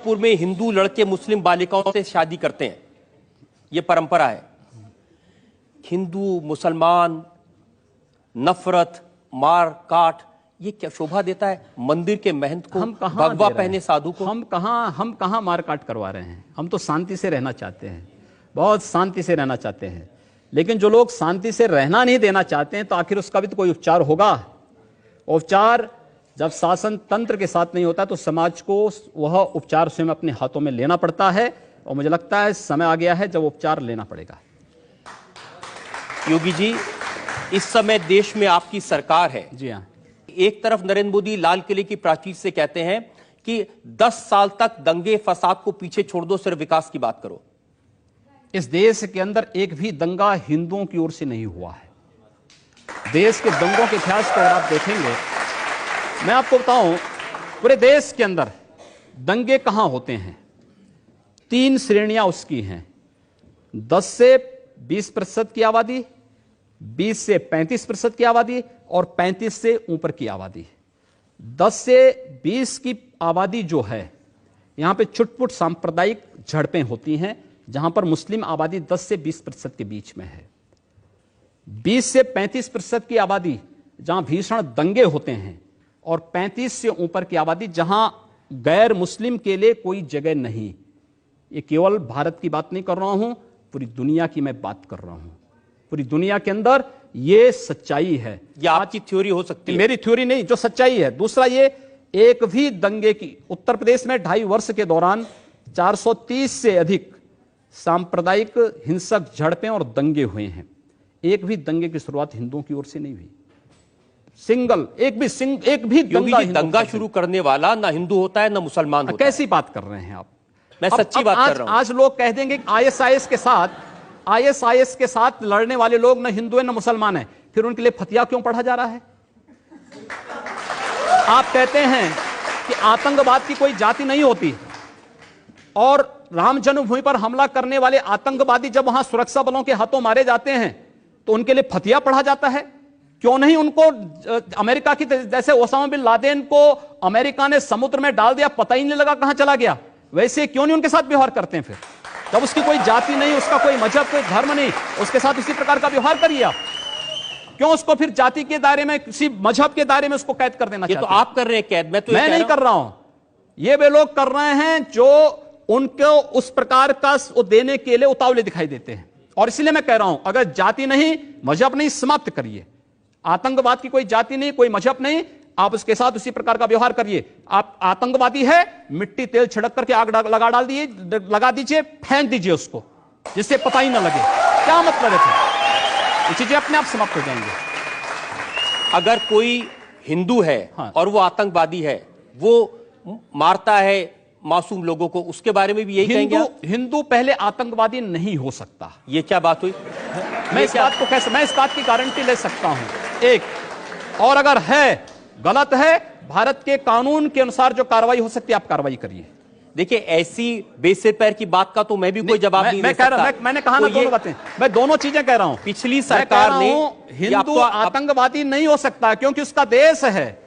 गोरखपुर में हिंदू लड़के मुस्लिम बालिकाओं से शादी करते हैं, यह परंपरा है। हिंदू मुसलमान नफरत मार काट, ये क्या शोभा देता है मंदिर के महंत को, भगवा पहने साधु को? हम कहां मार काट करवा रहे हैं? हम तो शांति से रहना चाहते हैं, बहुत शांति से रहना चाहते हैं। लेकिन जो लोग शांति से रहना नहीं देना चाहते हैं, तो आखिर उसका भी तो कोई उपचार होगा। उपचार जब शासन तंत्र के साथ नहीं होता, तो समाज को वह उपचार स्वयं अपने हाथों में लेना पड़ता है। और मुझे लगता है समय आ गया है जब उपचार लेना पड़ेगा। योगी जी, इस समय देश में आपकी सरकार है। जी हाँ। एक तरफ नरेंद्र मोदी लाल किले की प्राचीर से कहते हैं कि 10 साल तक दंगे फसाद को पीछे छोड़ दो, सिर्फ विकास की बात करो। इस देश के अंदर एक भी दंगा हिंदुओं की ओर से नहीं हुआ है। देश के दंगों के इतिहास को अगर आप देखेंगे, मैं आपको बताऊं, पूरे देश के अंदर दंगे कहां होते हैं? 3 श्रेणियां उसकी हैं। 10 से 20% की आबादी, 20 से 35% की आबादी और 35 से ऊपर की आबादी। 10 से 20 की आबादी जो है, यहां पे छुटपुट सांप्रदायिक झड़पें होती हैं, जहां पर मुस्लिम आबादी 10 से 20% के बीच में है। 20 से 35% की आबादी जहां भीषण दंगे होते हैं, और 35 से ऊपर की आबादी जहां गैर मुस्लिम के लिए कोई जगह नहीं। ये केवल भारत की बात नहीं कर रहा हूं, पूरी दुनिया की मैं बात कर रहा हूं। पूरी दुनिया के अंदर ये सच्चाई है। ये आपकी थ्योरी हो सकती है, मेरी थ्योरी नहीं, जो सच्चाई है। दूसरा, ये एक भी दंगे की, उत्तर प्रदेश में 2.5 वर्ष के दौरान 430 से अधिक सांप्रदायिक हिंसक झड़पें और दंगे हुए हैं। एक भी दंगे की शुरुआत हिंदुओं की ओर से नहीं हुई। एक भी दंगा शुरू करने वाला ना हिंदू होता है ना मुसलमान होता है। कैसी बात कर रहे हैं आप? मैं सच्ची बात कर रहा हूं। आज लोग कह देंगे आईएसआईएस के साथ लड़ने वाले लोग ना हिंदू है ना मुसलमान है, फिर उनके लिए फतिया क्यों पढ़ा जा रहा है? आप कहते हैं कि आतंकवाद की कोई जाति नहीं होती, और राम जन्मभूमि पर हमला करने वाले आतंकवादी जब वहां सुरक्षा बलों के हाथों मारे जाते हैं, तो उनके लिए फतिया पढ़ा जाता है। क्यों नहीं उनको अमेरिका की, जैसे ओसामा बिन लादेन को अमेरिका ने समुद्र में डाल दिया, पता ही नहीं लगा कहां चला गया, वैसे क्यों नहीं उनके साथ व्यवहार करते हैं? फिर जब उसकी कोई जाति नहीं, उसका कोई मजहब, कोई धर्म नहीं, उसके साथ इसी प्रकार का व्यवहार करिए आप। क्यों उसको फिर जाति के दायरे में, किसी मजहब के दायरे में उसको कैद कर देना चाहते हैं? तो आप कर रहे हैं कैद, मैं नहीं कर रहा हूं। ये वे लोग कर रहे हैं जो उनको उस प्रकार का देने के लिए उतावले दिखाई देते हैं। और इसलिए मैं कह रहा हूं, अगर जाति नहीं, मजहब नहीं, समाप्त करिए। आतंकवाद की कोई जाति नहीं, कोई मजहब नहीं, आप उसके साथ उसी प्रकार का व्यवहार करिए। आप आतंकवादी है, मिट्टी तेल छिड़क करके आग लगा दीजिए, फेंक दीजिए उसको, जिससे पता ही ना लगे। क्या मतलब है? फिर ये चीजें अपने आप समाप्त हो जाएंगे। अगर कोई हिंदू है, हाँ, और वो आतंकवादी है, वो मारता है मासूम लोगों को, उसके बारे में भी यही कहेंगे आप? हिंदू पहले आतंकवादी नहीं हो सकता। ये क्या बात हुई? मैं इस बात की गारंटी ले सकता हूं। एक और, अगर है, गलत है, भारत के कानून के अनुसार जो कार्रवाई हो सकती है, आप कार्रवाई करिए। देखिए, ऐसी बेसिर पैर की बात का तो मैं भी कोई जवाब नहीं दे सकता। मैंने कहा ना, दोनों बातें, मैं दोनों चीजें कह रहा हूं। पिछली सरकार ने, हिंदू आतंकवादी नहीं हो सकता, क्योंकि उसका देश है।